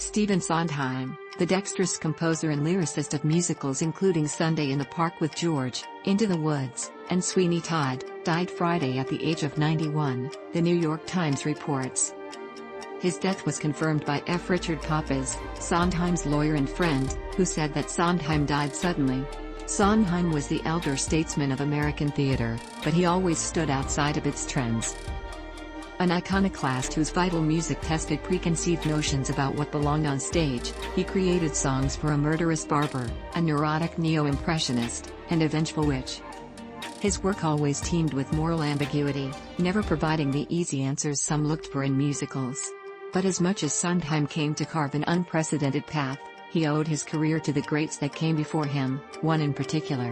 Stephen Sondheim, the dextrous composer and lyricist of musicals including Sunday in the Park with George, Into the Woods, and Sweeney Todd, died Friday at the age of 91, the New York Times reports. His death was confirmed by F. Richard Pappas, Sondheim's lawyer and friend, who said that Sondheim died suddenly. Sondheim was the elder statesman of American theater, but he always stood outside of its trends. An iconoclast whose vital music tested preconceived notions about what belonged on stage, he created songs for a murderous barber, a neurotic neo-Impressionist, and a vengeful witch. His work always teemed with moral ambiguity, never providing the easy answers some looked for in musicals. But as much as Sondheim came to carve an unprecedented path, he owed his career to the greats that came before him, one in particular.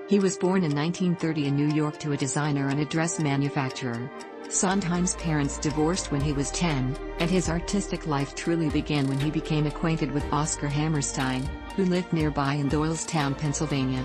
He was born in 1930 in New York to a designer and a dress manufacturer. Sondheim's parents divorced when he was 10, and his artistic life truly began when he became acquainted with Oscar Hammerstein, who lived nearby in Doylestown, Pennsylvania.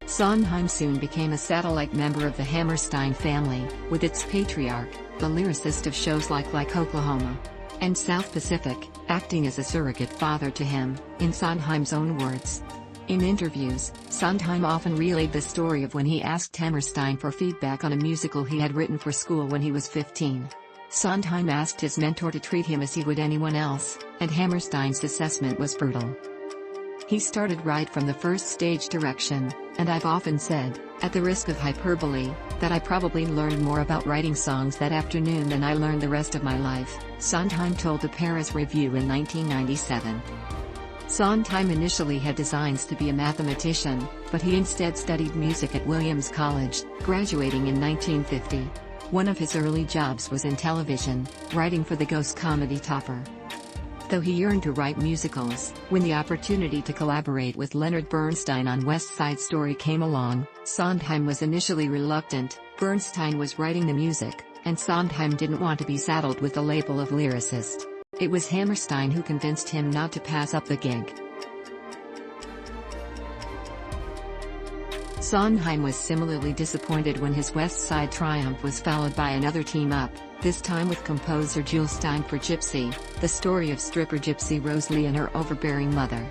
Sondheim soon became a satellite member of the Hammerstein family, with its patriarch, the lyricist of shows like Oklahoma and South Pacific, acting as a surrogate father to him, in Sondheim's own words. In interviews, Sondheim often relayed the story of when he asked Hammerstein for feedback on a musical he had written for school when he was 15. Sondheim asked his mentor to treat him as he would anyone else, and Hammerstein's assessment was brutal. He started right from the first stage direction, and I've often said, at the risk of hyperbole, that I probably learned more about writing songs that afternoon than I learned the rest of my life, Sondheim told the Paris Review in 1997. Sondheim initially had designs to be a mathematician, but he instead studied music at Williams College, graduating in 1950. One of his early jobs was in television, writing for the ghost comedy Topper. Though he yearned to write musicals, when the opportunity to collaborate with Leonard Bernstein on West Side Story came along, Sondheim was initially reluctant. Bernstein was writing the music, and Sondheim didn't want to be saddled with the label of lyricist. It was Hammerstein who convinced him not to pass up the gig. Sondheim was similarly disappointed when his West Side triumph was followed by another team-up, this time with composer Jule Styne for Gypsy, the story of stripper Gypsy Rose Lee and her overbearing mother.